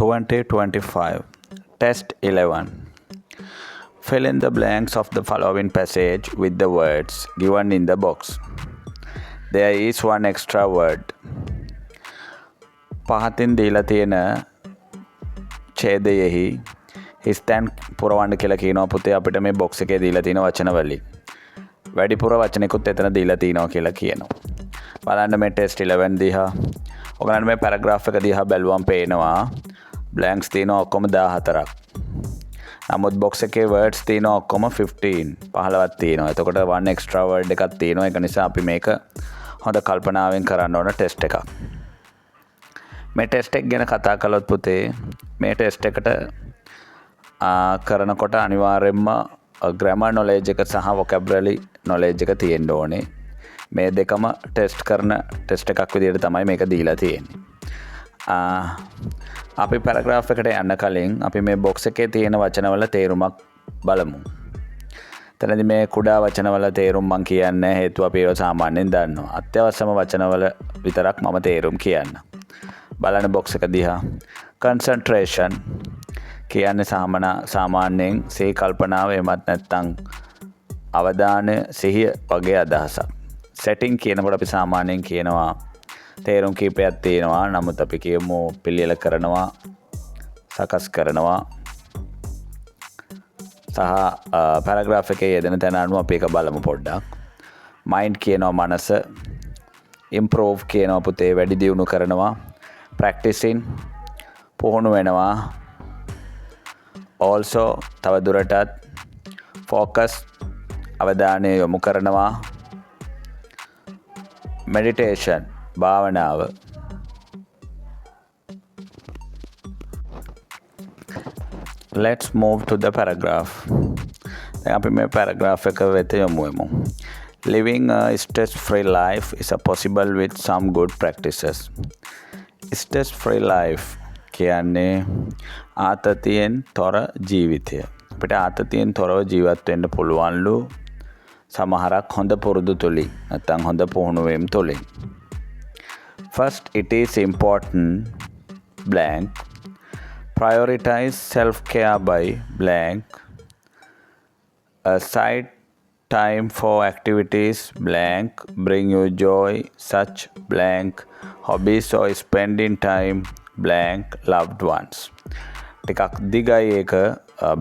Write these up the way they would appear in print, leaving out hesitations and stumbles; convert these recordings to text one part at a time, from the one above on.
2025. Test 11. Fill in the blanks of the following passage with the words given in the box. There is one extra word. පහතින් දීලා තියෙන ඡේදයෙහි හිස්තැන් පුරවන්න කියලා කියනවා පුතේ අපිට මේ බොක්ස් එකේ දීලා තියෙන වචන වලින්. වැඩිපුර වචනෙකුත් එතන දීලා තියෙනවා කියලා කියනවා. බලන්න මේ ටෙස්ට් 11 දිහා. ඔයගලන්ට මේ පැරග්‍රාෆ් එක දිහා බැලුවම පේනවා බ්ලැන්ක්ස් තියෙනවා ඔක්කොම 14ක්. නමුත් බොක්ස් එකේ words තියෙනවා ඔක්කොම 15ක් තියෙනවා. එතකොට one extra word එකක් තියෙනවා. ඒක නිසා අපි මේක හොඳ කල්පනාවෙන් කරන්න ඕන ටෙස්ට් එකක්. මේ ටෙස්ට් එක ගැන කතා කළොත් පුතේ මේ ටෙස්ට් එකට කරනකොට අනිවාර්යයෙන්ම grammar knowledge එක සහ vocabulary knowledge එක තියෙන්න ඕනේ. මේ දෙකම ටෙස්ට් කරන ටෙස්ට් එකක් විදිහට තමයි මේක දීලා තියෙන්නේ. අපි පැරග්‍රාෆ් එකට යන්න කලින් අපි මේ බොක්ස් එකේ තියෙන වචනවල තේරුමක් බලමු. එතනදී මේ කුඩා වචනවල තේරුම් මම කියන්නේ හේතුව අපි ඒවා සාමාන්‍යයෙන් දන්නවා. අත්‍යවශ්‍යම වචනවල විතරක් මම තේරුම් කියන්න. බලන්න බොක්ස් එක දිහා. concentration කියන්නේ සාමාන්‍යයෙන් සිහි කල්පනාව එමත් නැත්නම් අවධානය සිහිය වගේ අදහසක්. setting කියනකොට අපි සාමාන්‍යයෙන් කියනවා තේරුම් කීපයක් තියෙනවා. නමුත් අපි කියමු පිළියෙල කරනවා, සකස් කරනවා සහ පැරග්‍රාෆ් එකේ යෙදෙන තැන අනුව අපි ඒක බලමු පොඩ්ඩක්. mind කියනවා මනස, improve කියනවා පුතේ වැඩි දියුණු කරනවා, practicing පුහුණු වෙනවා, also තව දුරටත් focus අවධානය යොමු කරනවා, meditation භාවනාව. Let's move to the paragraph. දැන් අපි මේ paragraph එක වෙත යමු. Living a stress-free life is possible with some good practices. Stress-free life කියන්නේ ආතතියෙන් තොර ජීවිතය. අපිට ආතතියෙන් තොරව ජීවත් වෙන්න පුළුවන්ලු සමහරක් හොඳ පුරුදු තුලින් නැත්නම් හොඳ පුහුණුවීම් තුලින්. First, it is important blank. Prioritize self-care by blank. Aside time for activities blank bring you joy such blank hobbies or spending time blank loved ones. ටිකක් දිගයි ඒක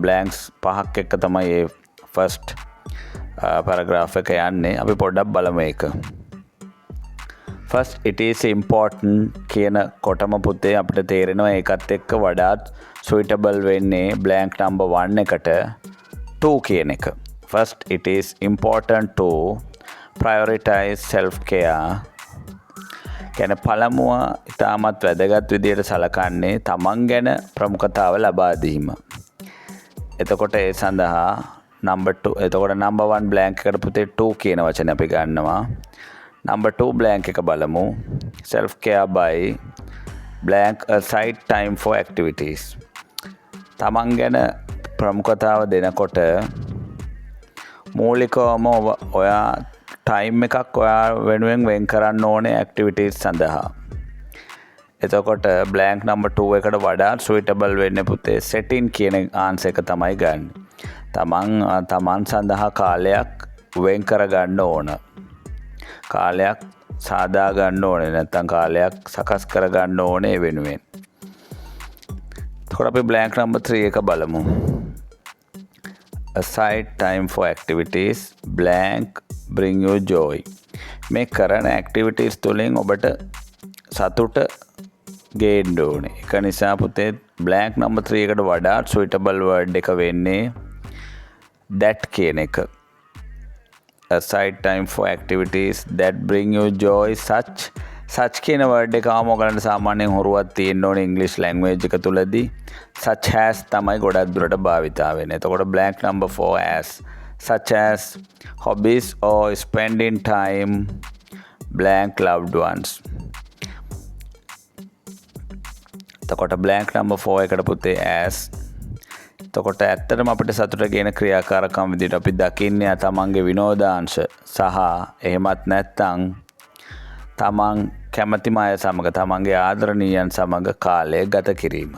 blanks පහක් එක තමයි ඒ first paragraph එක යන්නේ. අපි පොඩ්ඩක් බලමු ඒක. First, it is important කියන කොටම පුතේ අපිට තේරෙනවා ඒකත් එක්ක වඩාත් suitable වෙන්නේ blank number 1 එකට 2 කියන එක. First, it is important to prioritize self-care. කියන්නේ පළමුව ඉතාමත් වැදගත් විදියට සලකන්නේ තමන් ගැන ප්‍රමුඛතාව ලබා දීම. එතකොට ඒ සඳහා number 2 එතකොට number 1 blank එකට පුතේ 2 කියන වචනේ අපි ගන්නවා. Number 2 blank එක බලමු. Self care by blank aside time for activities. තමන් ගැන ප්‍රමුඛතාව දෙනකොට මූලිකවම ඔයා time එකක් ඔයා වෙනුවෙන් වෙන් කරන්න ඕනේ activities සඳහා. එතකොට blank number 2 එකට වඩා suitable වෙන්නේ පුතේ setting කියන answer එක තමයි ගන්න. තමන් සඳහා කාලයක් වෙන් කර ගන්න ඕන. කාලයක් සාදා ගන්න ඕනේ නැත්නම් කාලයක් සකස් කර ගන්න ඕනේ වෙනුවෙන්. එතකොට අපි blank number 3 එක බලමු. Aside time for activities blank bring you joy. මේ කරන activities තුලින් ඔබට සතුට ගේන්න ඕනේ. ඒක නිසා පුතේ blank number 3 එකට වඩා suitable word එක වෙන්නේ that කියන එක. Aside time for activities that bring you joy such කියන word එක ඔයගලන්ට සාමාන්‍යයෙන් හොරුවක් තියෙන්න ඕනේ English language එක තුලදී. such as තමයි ගොඩක් දුරට භාවිතා වෙන්නේ. එතකොට blank number 4 as such as hobbies or spending time blank loved ones. එතකොට blank number 4 එකට පුතේ as. එතකොට ඇත්තටම අපිට සතුට ගේන ක්‍රියාකාරකම් විදිහට අපි දකින්නේ තමන්ගේ විනෝදාංශ සහ එහෙමත් නැත්නම් තමන් කැමතිම අය සමග තමන්ගේ ආදරණීයයන් සමග කාලය ගත කිරීම.